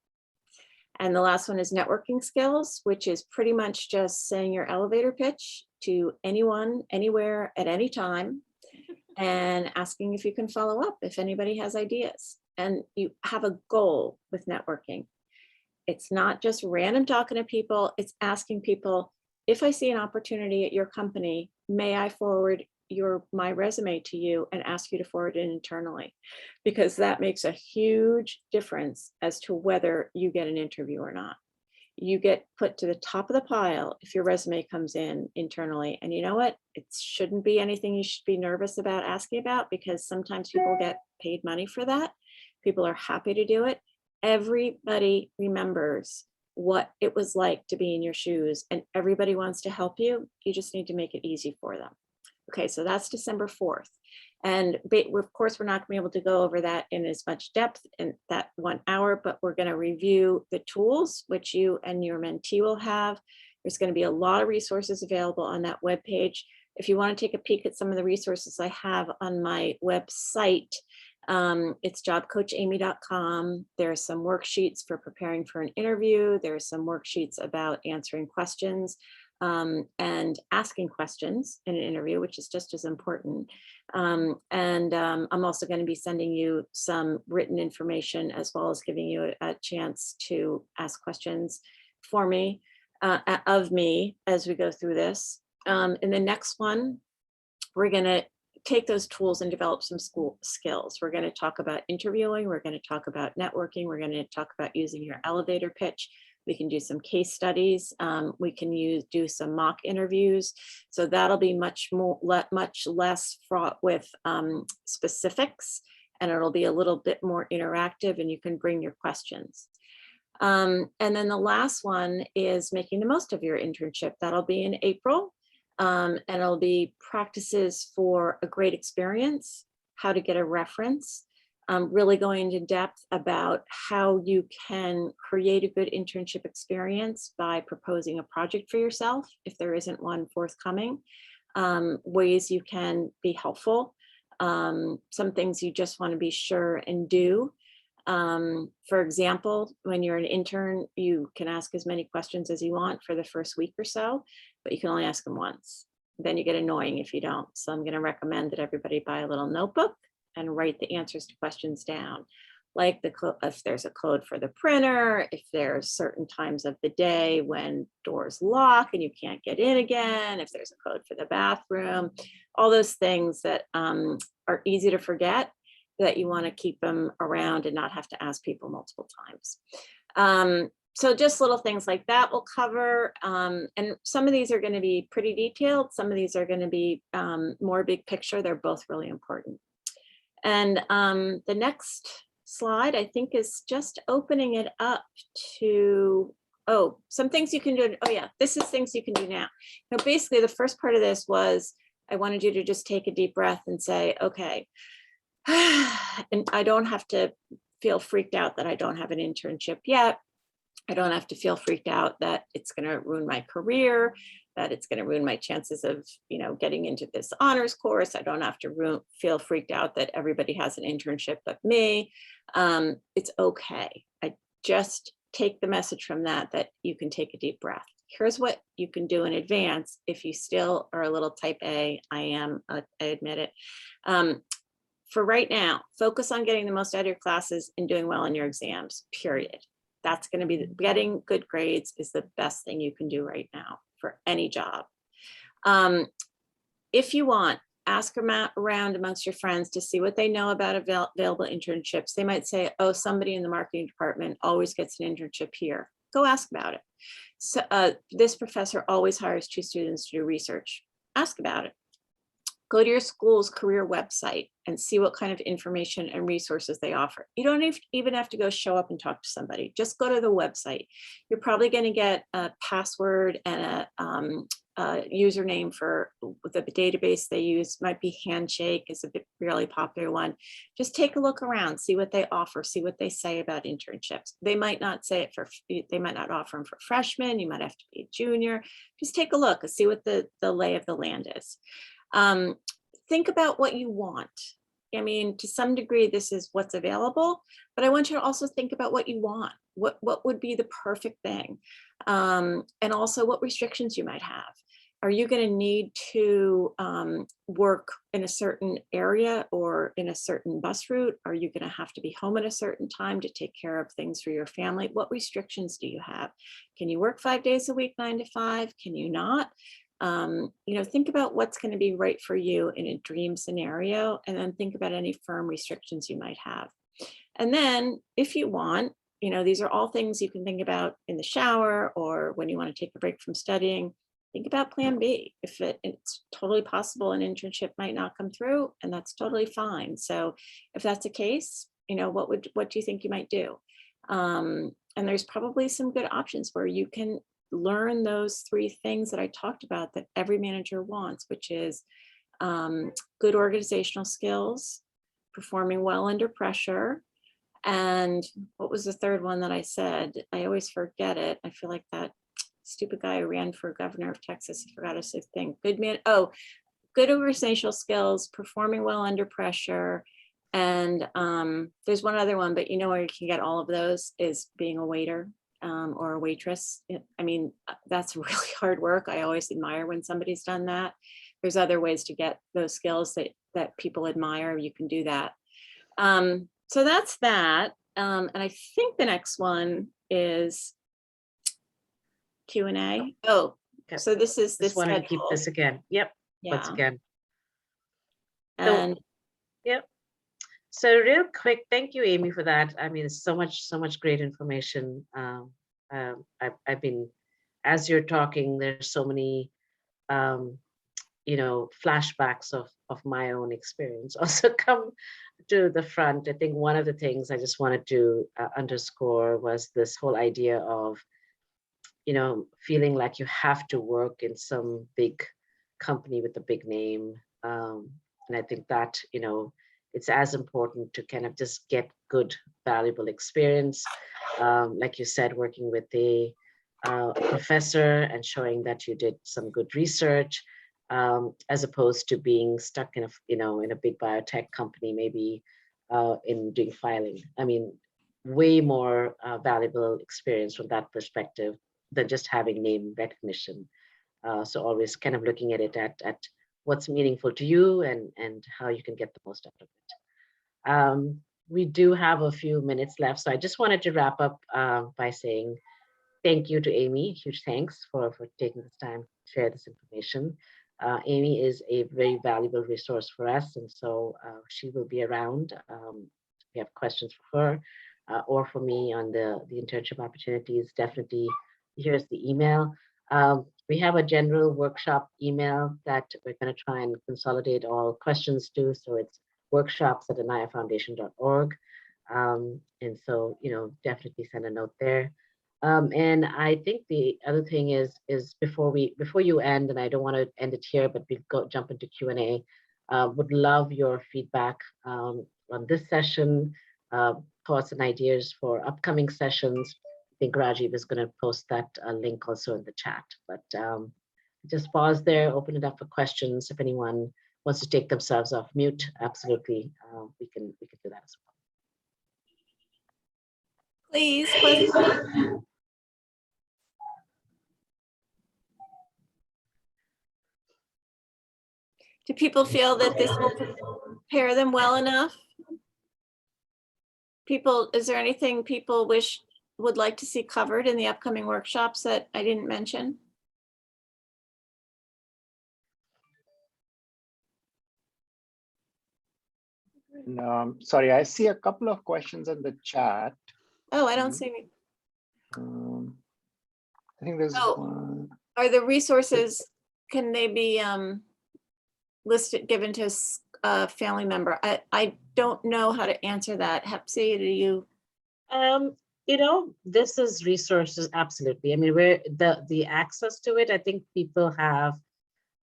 And the last one is networking skills, which is pretty much just saying your elevator pitch to anyone, anywhere, at any time, and asking if you can follow up if anybody has ideas. And you have a goal with networking. It's not just random talking to people. It's asking people, if I see an opportunity at your company, may I forward my resume to you and ask you to forward it internally, because that makes a huge difference as to whether you get an interview or not. You get put to the top of the pile if your resume comes in internally. And you know what? It shouldn't be anything you should be nervous about asking about, because sometimes people get paid money for that. People are happy to do it. Everybody remembers what it was like to be in your shoes, and everybody wants to help you. You just need to make it easy for them. Okay, so that's December 4th. And of course, we're not gonna be able to go over that in as much depth in that 1 hour, but we're gonna review the tools which you and your mentee will have. There's gonna be a lot of resources available on that webpage. If you wanna take a peek at some of the resources I have on my website, it's jobcoachamy.com. There are some worksheets for preparing for an interview. There are some worksheets about answering questions. And asking questions in an interview, which is just as important. I'm also going to be sending you some written information, as well as giving you a chance to ask questions for me, of me, as we go through this. In the next one, we're going to take those tools and develop some skills. We're going to talk about interviewing. We're going to talk about networking. We're going to talk about using your elevator pitch. We can do some case studies. We can do some mock interviews. So that'll be much less fraught with specifics, and it'll be a little bit more interactive, and you can bring your questions. And then the last one is making the most of your internship. That'll be in April. And it'll be practices for a great experience, how to get a reference, really going into depth about how you can create a good internship experience by proposing a project for yourself, if there isn't one forthcoming, ways you can be helpful, some things you just want to be sure and do. For example, when you're an intern, you can ask as many questions as you want for the first week or so, but you can only ask them once. Then you get annoying if you don't. So I'm going to recommend that everybody buy a little notebook and write the answers to questions down. Like if there's a code for the printer, if there's certain times of the day when doors lock and you can't get in again, if there's a code for the bathroom, all those things that are easy to forget, that you want to keep them around and not have to ask people multiple times. So just little things like that we'll cover. And some of these are going to be pretty detailed. Some of these are going to be more big picture. They're both really important. And the next slide, I think, is just opening it up to, some things you can do. Oh yeah, this is things you can do now. Now, basically the first part of this was, I wanted you to just take a deep breath and say, okay, and I don't have to feel freaked out that I don't have an internship yet. I don't have to feel freaked out that it's going to ruin my career, that it's going to ruin my chances of, getting into this honors course. I don't have to feel freaked out that everybody has an internship but me. It's okay. I just take the message from that you can take a deep breath. Here's what you can do in advance if you still are a little type A. I admit it. For right now, focus on getting the most out of your classes and doing well in your exams, period. That's going to be getting good grades is the best thing you can do right now for any job. If you want, ask around amongst your friends to see what they know about available internships. They might say, oh, somebody in the marketing department always gets an internship here. Go ask about it. So this professor always hires 2 students to do research. Ask about it. Go to your school's career website and see what kind of information and resources they offer. You don't even have to go show up and talk to somebody. Just go to the website. You're probably going to get a password and a username for the database they use. Might be Handshake is a really popular one. Just take a look around, see what they offer, see what they say about internships. They might not they might not offer them for freshmen. You might have to be a junior. Just take a look and see what the lay of the land is. Think about what you want. I mean, to some degree, this is what's available, but I want you to also think about what you want. What would be the perfect thing? And also what restrictions you might have. Are you going to need to work in a certain area or in a certain bus route? Are you going to have to be home at a certain time to take care of things for your family? What restrictions do you have? Can you work 5 days a week, 9 to 5? Can you not? Think about what's going to be right for you in a dream scenario, and then think about any firm restrictions you might have. And then if you want, these are all things you can think about in the shower or when you want to take a break from studying. Think about plan B. If it's totally possible an internship might not come through, and that's totally fine. So if that's the case, what do you think you might do? And there's probably some good options where you can learn those 3 things that I talked about that every manager wants, which is good organizational skills, performing well under pressure, and what was the third one that I said? I always forget it. I feel like that stupid guy who ran for governor of Texas. I forgot his thing. Good organizational skills, performing well under pressure, and there's one other one, but where you can get all of those is being a waiter. Or a waitress. I mean, that's really hard work. I always admire when somebody's done that. There's other ways to get those skills that people admire. You can do that. So that's that. And I think the next one is Q&A. Oh, okay. So this is this one. Keep this again. Yep. Yeah. Once again. And yep. So real quick, thank you, Amy, for that. I mean, it's so much great information I've been, as you're talking, there's so many, um, flashbacks of my own experience also come to the front. I think one of the things I just wanted to underscore was this whole idea of, feeling like you have to work in some big company with a big name. And I think that, it's as important to kind of just get good, valuable experience. Like you said, working with a professor and showing that you did some good research, as opposed to being stuck in a big biotech company, maybe in doing filing. I mean, way more valuable experience from that perspective than just having name recognition. So always kind of looking at it at what's meaningful to you and how you can get the most out of it. We do have a few minutes left, so I just wanted to wrap up by saying thank you to Amy. Huge thanks for taking this time to share this information. Amy is a very valuable resource for us, and so she will be around. If you have questions for her or for me on the internship opportunities, definitely here's the email. We have a general workshop email that we're going to try and consolidate all questions to. So it's workshops@anayafoundation.org. And so, definitely send a note there. And I think the other thing is before you end, and I don't want to end it here, but we'll jump into Q&A. Would love your feedback on this session, thoughts and ideas for upcoming sessions. I think Rajiv is going to post that link also in the chat. But just pause there, open it up for questions. If anyone wants to take themselves off mute, absolutely, we can do that as well. Please, questions. Do people feel that this will prepare them well enough? Is there anything people would like to see covered in the upcoming workshops that I didn't mention? Sorry, I see a couple of questions in the chat. Oh, I don't see any. I think there's one. Are the resources, can they be listed, given to a family member? I don't know how to answer that. Hepsi, do you? This is resources, absolutely. I mean, where the access to it, I think people have,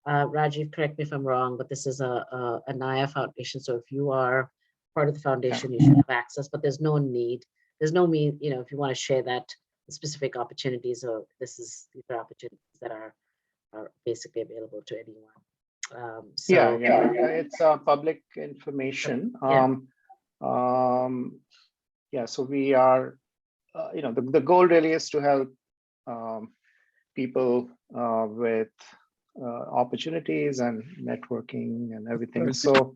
Rajiv, correct me if I'm wrong, but this is a Naya Foundation. So if you are part of the foundation, you should have access, but there's no need. There's no need, if you want to share that specific opportunities, or these are opportunities that are basically available to anyone. So, it's public information. So we are, the goal really is to help people with opportunities and networking and everything. So,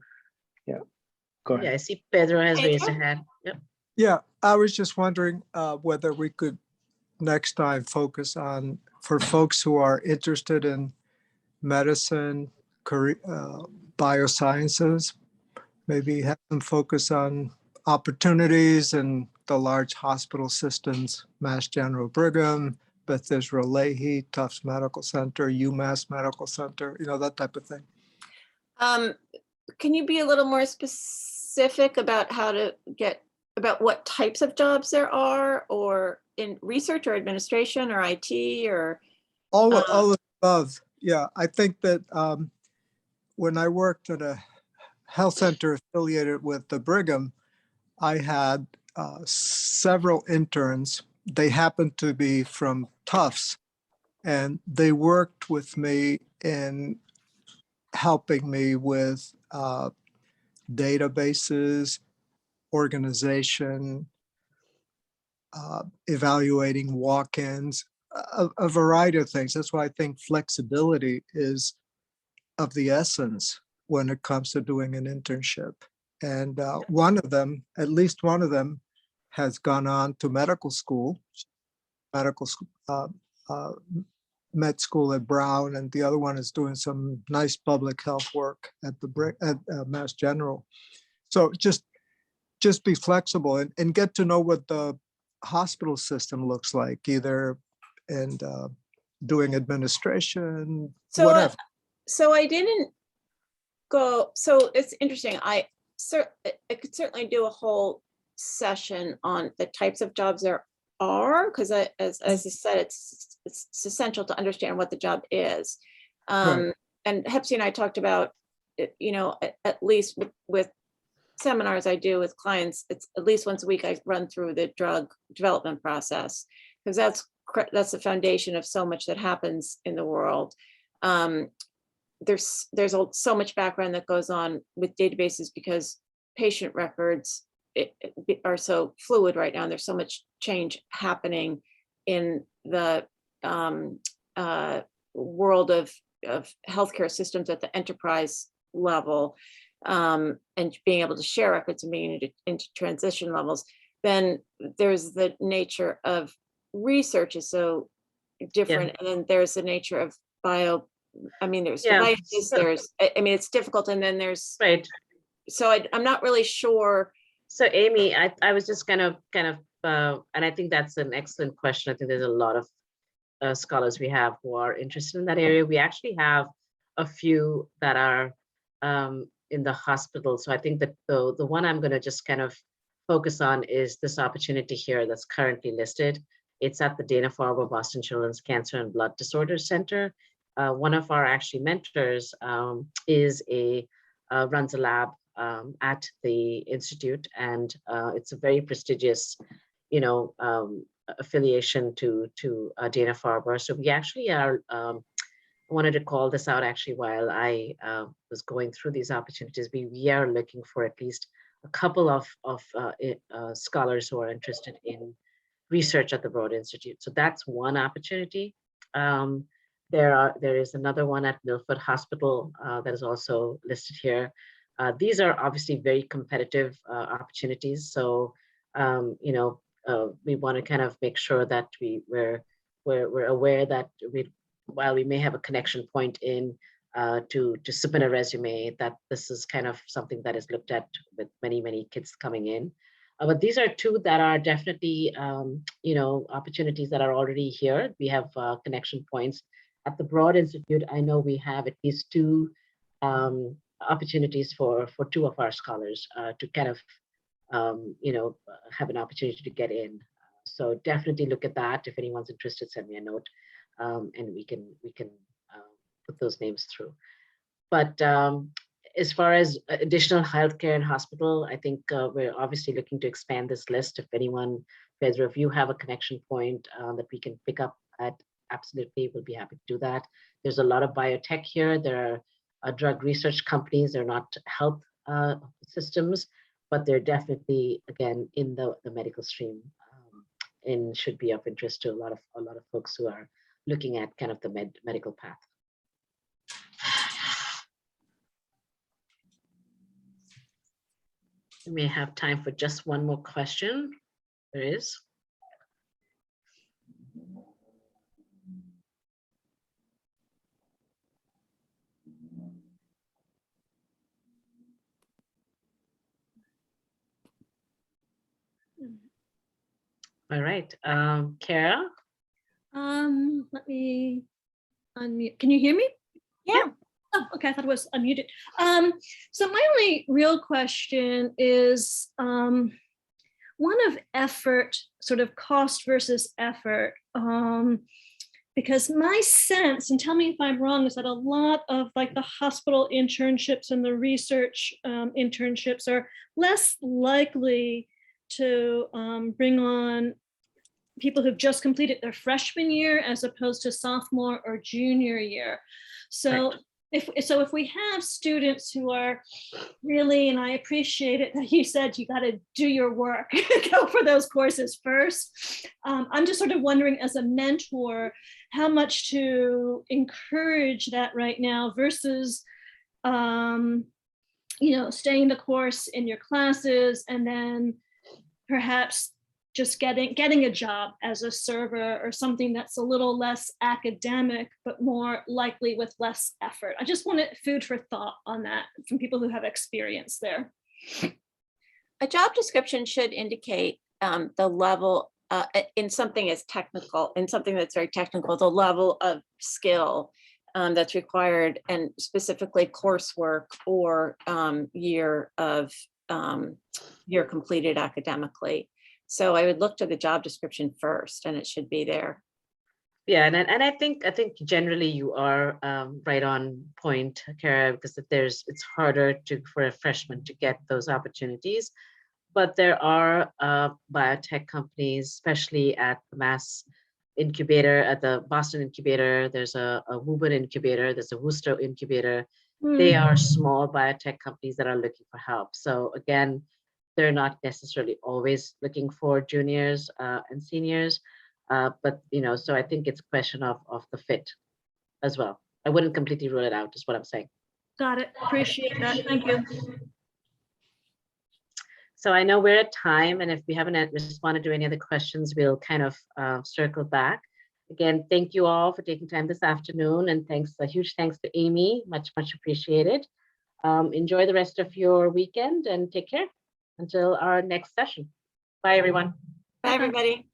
go ahead. Yeah, I see Pedro has raised a hand. Yep. Yeah, I was just wondering whether we could next time focus on, for folks who are interested in medicine, biosciences, maybe have them focus on opportunities in the large hospital systems, Mass General Brigham, Bethesda Lahey, Tufts Medical Center, UMass Medical Center, that type of thing. Can you be a little more specific about about what types of jobs there are, or in research or administration or IT or? All of the above. Yeah, I think that when I worked at a health center affiliated with the Brigham, I had several interns. They happened to be from Tufts, and they worked with me in helping me with databases, organization, evaluating walk-ins, a variety of things. That's why I think flexibility is of the essence when it comes to doing an internship. And one of them, at least one of them, has gone on to medical school, med school at Brown, and the other one is doing some nice public health work at Mass General. So just be flexible and get to know what the hospital system looks like, either in doing administration, So, whatever. so I didn't go, so it's interesting. I could certainly do a whole session on the types of jobs there are, because as I said, it's essential to understand what the job is. Right. And Hepsi and I talked about, you know, at least with seminars I do with clients, it's at least once a week I run through the drug development process, because that's the foundation of so much that happens in the world. There's so much background that goes on with databases because patient records are so fluid right now, and there's so much change happening in the world of healthcare systems at the enterprise level, and being able to share records and being into transition levels. Then there's the nature of research is so different, and then there's the nature of there's devices, there's, it's difficult, and then there's, Right. So I'm not really sure. So Amy, I was just kind of, and I think that's an excellent question. I think there's a lot of scholars we have who are interested in that area. We actually have a few that are in the hospital. So I think that the one I'm going to just kind of focus on is this opportunity here that's currently listed. It's at the Dana-Farber Boston Children's Cancer and Blood Disorders Center. One of our actually mentors runs a lab at the institute, and it's a very prestigious, affiliation to Dana-Farber. So we actually are. I wanted to call this out actually while I was going through these opportunities. We are looking for at least a couple of scholars who are interested in research at the Broad Institute. So that's one opportunity. There is another one at Milford Hospital that is also listed here. These are obviously very competitive opportunities. So, we want to kind of make sure that we're aware that while we may have a connection point in to submit a resume, that this is kind of something that is looked at with many kids coming in. But these are two that are definitely, opportunities that are already here. We have connection points. At the Broad Institute, I know we have at least two opportunities for two of our scholars to kind of, have an opportunity to get in. So definitely look at that. If anyone's interested, send me a note, and we can put those names through. But as far as additional healthcare and hospital, I think we're obviously looking to expand this list. If either of you have a connection point that we can pick up at, absolutely, we'll be happy to do that. There's a lot of biotech here. There are drug research companies. They're not health systems, but they're definitely, again, in the medical stream, and should be of interest to a lot of folks who are looking at kind of the medical path. We may have time for just one more question. There is. All right, Kara. Let me unmute. Can you hear me? Yeah. Oh, okay, I thought it was unmuted. So my only real question is one of effort, sort of cost versus effort. Because my sense, and tell me if I'm wrong, is that a lot of like the hospital internships and the research internships are less likely to bring on people who've just completed their freshman year as opposed to sophomore or junior year. So Right. If we have students who are really, and I appreciate it that you said you got to do your work, go for those courses first. I'm just sort of wondering, as a mentor, how much to encourage that right now versus, staying the course in your classes and then perhaps just getting a job as a server or something that's a little less academic, but more likely with less effort. I just wanted food for thought on that from people who have experience there. A job description should indicate the level in something as technical, in something that's very technical, the level of skill that's required, and specifically coursework or year completed academically. So I would look to the job description first, and it should be there. Yeah, and I think generally you are right on point, Kara, because it's harder for a freshman to get those opportunities. But there are biotech companies, especially at the Mass Incubator, at the Boston Incubator. There's a Woburn Incubator. There's a Worcester Incubator. They are small biotech companies that are looking for help. So again, they're not necessarily always looking for juniors and seniors. But so I think it's a question of the fit as well. I wouldn't completely rule it out, is what I'm saying. Got it. Appreciate that. Thank you. So I know we're at time, and if we haven't responded to any other questions, we'll kind of circle back. Again, thank you all for taking time this afternoon, and a huge thanks to Amy, much appreciated. Enjoy the rest of your weekend and take care until our next session. Bye, everyone. Bye, everybody.